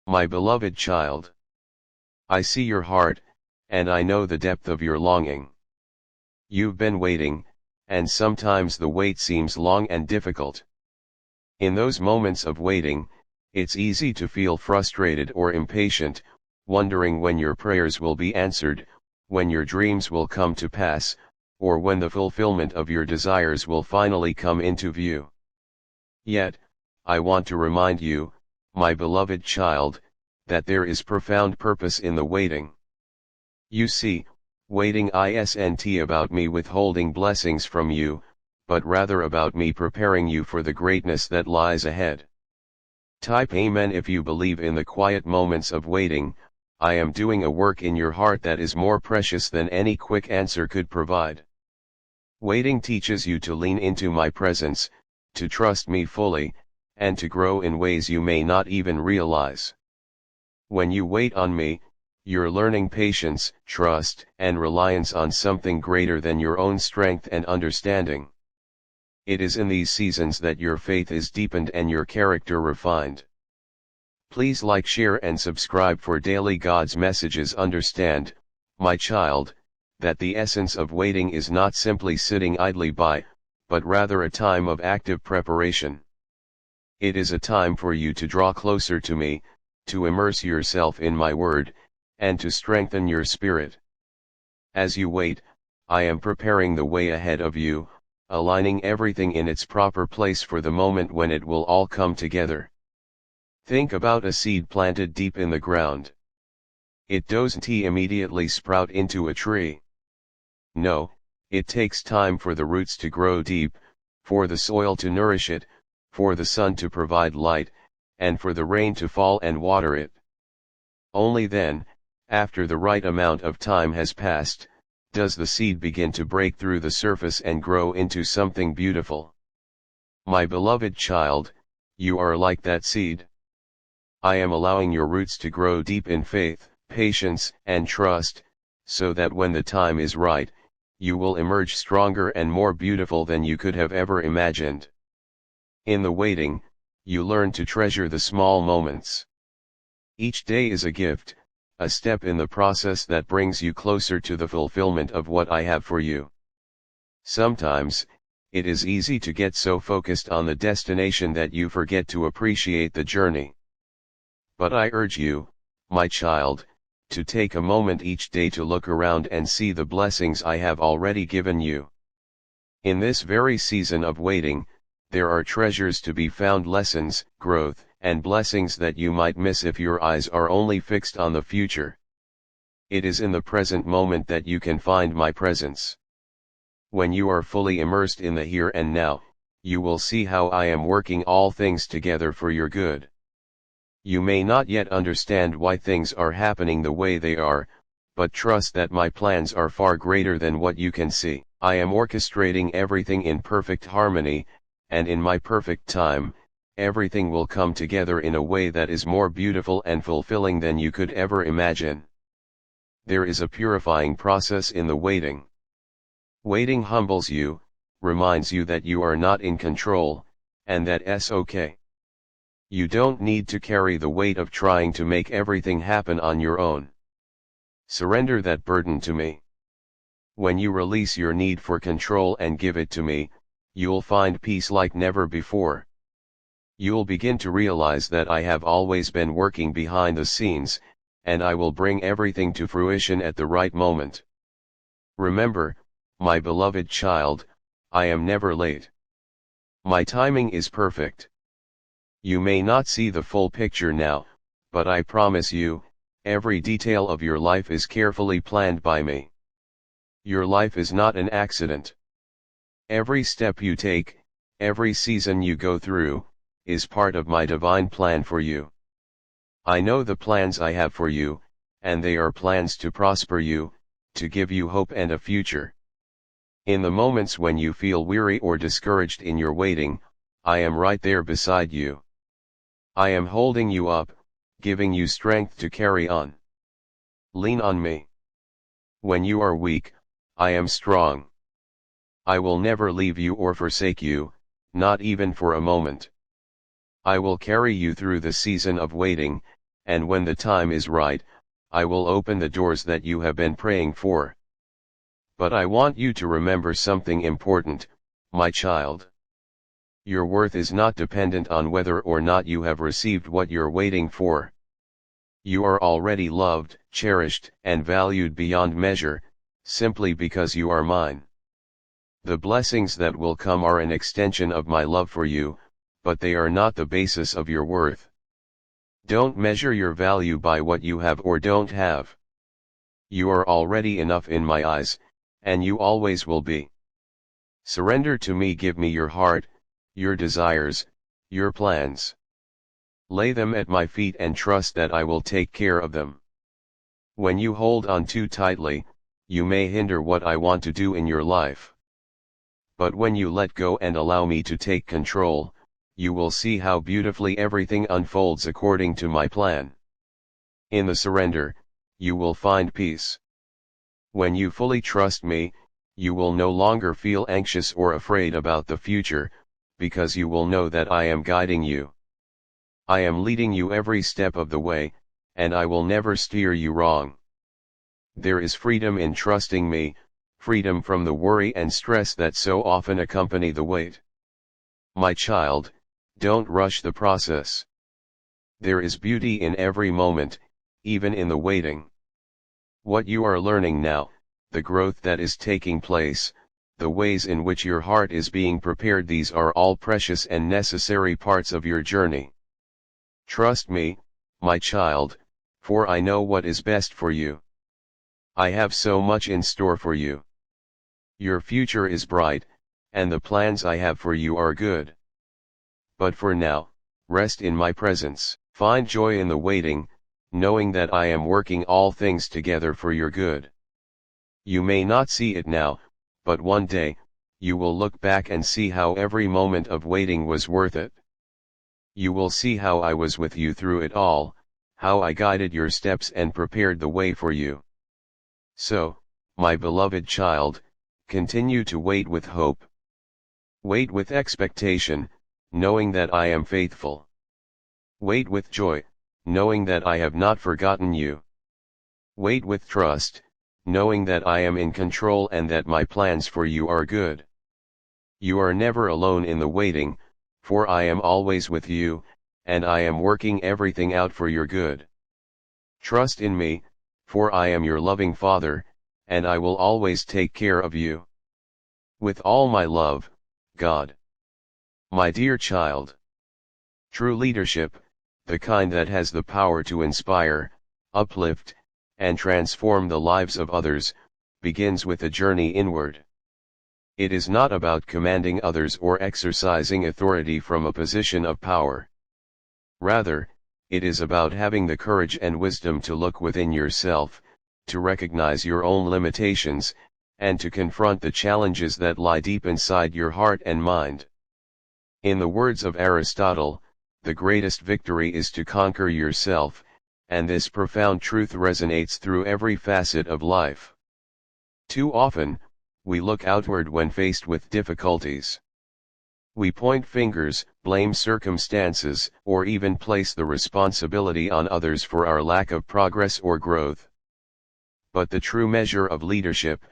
My beloved child, I see your heart, and I know the depth of your longing. You've been waiting, and sometimes the wait seems long and difficult. In those moments of waiting, it's easy to feel frustrated or impatient, wondering when your prayers will be answered, when your dreams will come to pass, or when the fulfillment of your desires will finally come into view. Yet, I want to remind you, my beloved child, that there is profound purpose in the waiting. You see, waiting isn't about me withholding blessings from you, but rather about me preparing you for the greatness that lies ahead. Type Amen if you believe in the quiet moments of waiting. I am doing a work in your heart that is more precious than any quick answer could provide. Waiting teaches you to lean into my presence, to trust me fully, and to grow in ways you may not even realize. When you wait on me, you're learning patience, trust, and reliance on something greater than your own strength and understanding. It is in these seasons that your faith is deepened and your character refined. Please like, share, and subscribe for daily God's messages. Understand, my child, that the essence of waiting is not simply sitting idly by, but rather a time of active preparation. It is a time for you to draw closer to me, to immerse yourself in my word, and to strengthen your spirit. As you wait, I am preparing the way ahead of you, aligning everything in its proper place for the moment when it will all come together. Think about a seed planted deep in the ground. It doesn't immediately sprout into a tree. No, it takes time for the roots to grow deep, for the soil to nourish it, for the sun to provide light, and for the rain to fall and water it. Only then, after the right amount of time has passed, does the seed begin to break through the surface and grow into something beautiful. My beloved child, you are like that seed. I am allowing your roots to grow deep in faith, patience, and trust, so that when the time is right, you will emerge stronger and more beautiful than you could have ever imagined. In the waiting, you learn to treasure the small moments. Each day is a gift, a step in the process that brings you closer to the fulfillment of what I have for you. Sometimes, it is easy to get so focused on the destination that you forget to appreciate the journey. But I urge you, my child, to take a moment each day to look around and see the blessings I have already given you. In this very season of waiting, there are treasures to be found, lessons, growth, and blessings that you might miss if your eyes are only fixed on the future. It is in the present moment that you can find my presence. When you are fully immersed in the here and now, you will see how I am working all things together for your good. You may not yet understand why things are happening the way they are, but trust that my plans are far greater than what you can see. I am orchestrating everything in perfect harmony, and in my perfect time, everything will come together in a way that is more beautiful and fulfilling than you could ever imagine. There is a purifying process in the waiting. Waiting humbles you, reminds you that you are not in control, and that it's okay. You don't need to carry the weight of trying to make everything happen on your own. Surrender that burden to me. When you release your need for control and give it to me, you'll find peace like never before. You'll begin to realize that I have always been working behind the scenes, and I will bring everything to fruition at the right moment. Remember, my beloved child, I am never late. My timing is perfect. You may not see the full picture now, but I promise you, every detail of your life is carefully planned by me. Your life is not an accident. Every step you take, every season you go through, is part of my divine plan for you. I know the plans I have for you, and they are plans to prosper you, to give you hope and a future. In the moments when you feel weary or discouraged in your waiting, I am right there beside you. I am holding you up, giving you strength to carry on. Lean on me. When you are weak, I am strong. I will never leave you or forsake you, not even for a moment. I will carry you through the season of waiting, and when the time is right, I will open the doors that you have been praying for. But I want you to remember something important, my child. Your worth is not dependent on whether or not you have received what you're waiting for. You are already loved, cherished, and valued beyond measure, simply because you are mine. The blessings that will come are an extension of my love for you, but they are not the basis of your worth. Don't measure your value by what you have or don't have. You are already enough in my eyes, and you always will be. Surrender to me, give me your heart, your desires, your plans. Lay them at my feet and trust that I will take care of them. When you hold on too tightly, you may hinder what I want to do in your life. But when you let go and allow me to take control, you will see how beautifully everything unfolds according to my plan. In the surrender, you will find peace. When you fully trust me, you will no longer feel anxious or afraid about the future, because you will know that I am guiding you. I am leading you every step of the way, and I will never steer you wrong. There is freedom in trusting me, freedom from the worry and stress that so often accompany the wait. My child, don't rush the process. There is beauty in every moment, even in the waiting. What you are learning now, the growth that is taking place, the ways in which your heart is being prepared, these are all precious and necessary parts of your journey. Trust me, my child, for I know what is best for you. I have so much in store for you. Your future is bright, and the plans I have for you are good. But for now, rest in my presence. Find joy in the waiting, knowing that I am working all things together for your good. You may not see it now, but one day, you will look back and see how every moment of waiting was worth it. You will see how I was with you through it all, how I guided your steps and prepared the way for you. So, my beloved child, continue to wait with hope. Wait with expectation, knowing that I am faithful. Wait with joy, knowing that I have not forgotten you. Wait with trust, knowing that I am in control and that my plans for you are good. You are never alone in the waiting, for I am always with you, and I am working everything out for your good. Trust in me, for I am your loving Father, and I will always take care of you. With all my love, God. My dear child. True leadership, the kind that has the power to inspire, uplift, and transform the lives of others, begins with a journey inward. It is not about commanding others or exercising authority from a position of power. Rather, it is about having the courage and wisdom to look within yourself, to recognize your own limitations, and to confront the challenges that lie deep inside your heart and mind. In the words of Aristotle, the greatest victory is to conquer yourself, and this profound truth resonates through every facet of life. Too often, we look outward when faced with difficulties. We point fingers, blame circumstances, or even place the responsibility on others for our lack of progress or growth. But the true measure of leadership,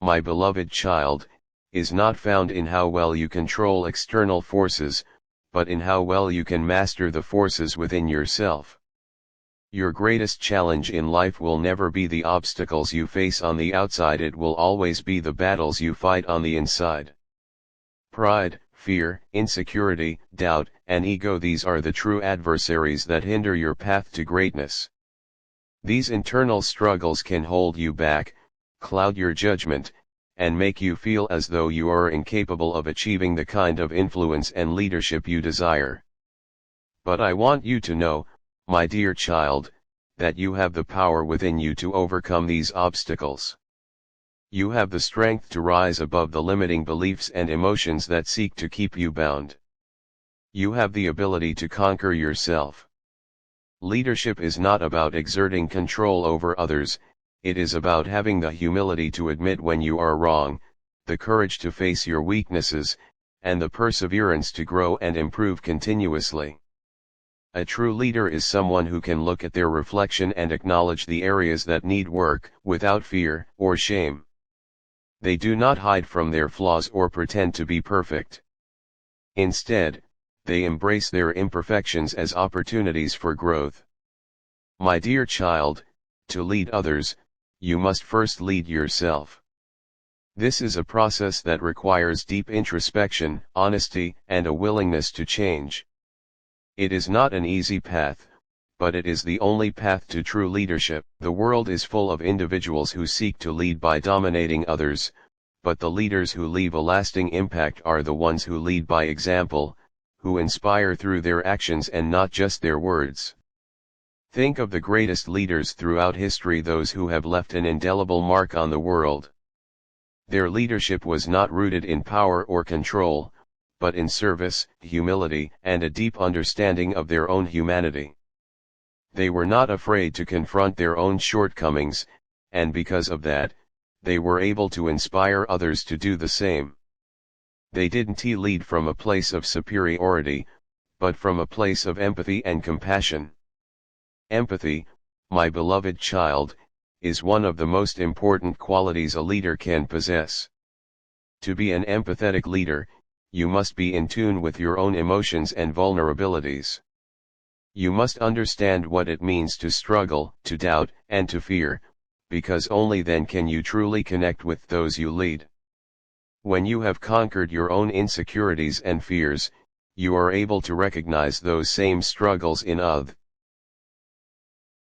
my beloved child, is not found in how well you control external forces, but in how well you can master the forces within yourself. Your greatest challenge in life will never be the obstacles you face on the outside, it will always be the battles you fight on the inside. Pride, fear, insecurity, doubt, and ego, these are the true adversaries that hinder your path to greatness. These internal struggles can hold you back, cloud your judgment, and make you feel as though you are incapable of achieving the kind of influence and leadership you desire. But I want you to know, my dear child, that you have the power within you to overcome these obstacles. You have the strength to rise above the limiting beliefs and emotions that seek to keep you bound. You have the ability to conquer yourself. Leadership is not about exerting control over others, it is about having the humility to admit when you are wrong, the courage to face your weaknesses, and the perseverance to grow and improve continuously. A true leader is someone who can look at their reflection and acknowledge the areas that need work, without fear or shame. They do not hide from their flaws or pretend to be perfect. Instead, they embrace their imperfections as opportunities for growth. My dear child, to lead others, you must first lead yourself. This is a process that requires deep introspection, honesty, and a willingness to change. It is not an easy path, but it is the only path to true leadership. The world is full of individuals who seek to lead by dominating others, but the leaders who leave a lasting impact are the ones who lead by example, who inspire through their actions and not just their words. Think of the greatest leaders throughout history, those who have left an indelible mark on the world. Their leadership was not rooted in power or control, but in service, humility, and a deep understanding of their own humanity. They were not afraid to confront their own shortcomings, and because of that, they were able to inspire others to do the same. They didn't lead from a place of superiority, but from a place of empathy and compassion. Empathy, my beloved child, is one of the most important qualities a leader can possess. To be an empathetic leader, you must be in tune with your own emotions and vulnerabilities. You must understand what it means to struggle, to doubt, and to fear, because only then can you truly connect with those you lead. When you have conquered your own insecurities and fears, you are able to recognize those same struggles in others.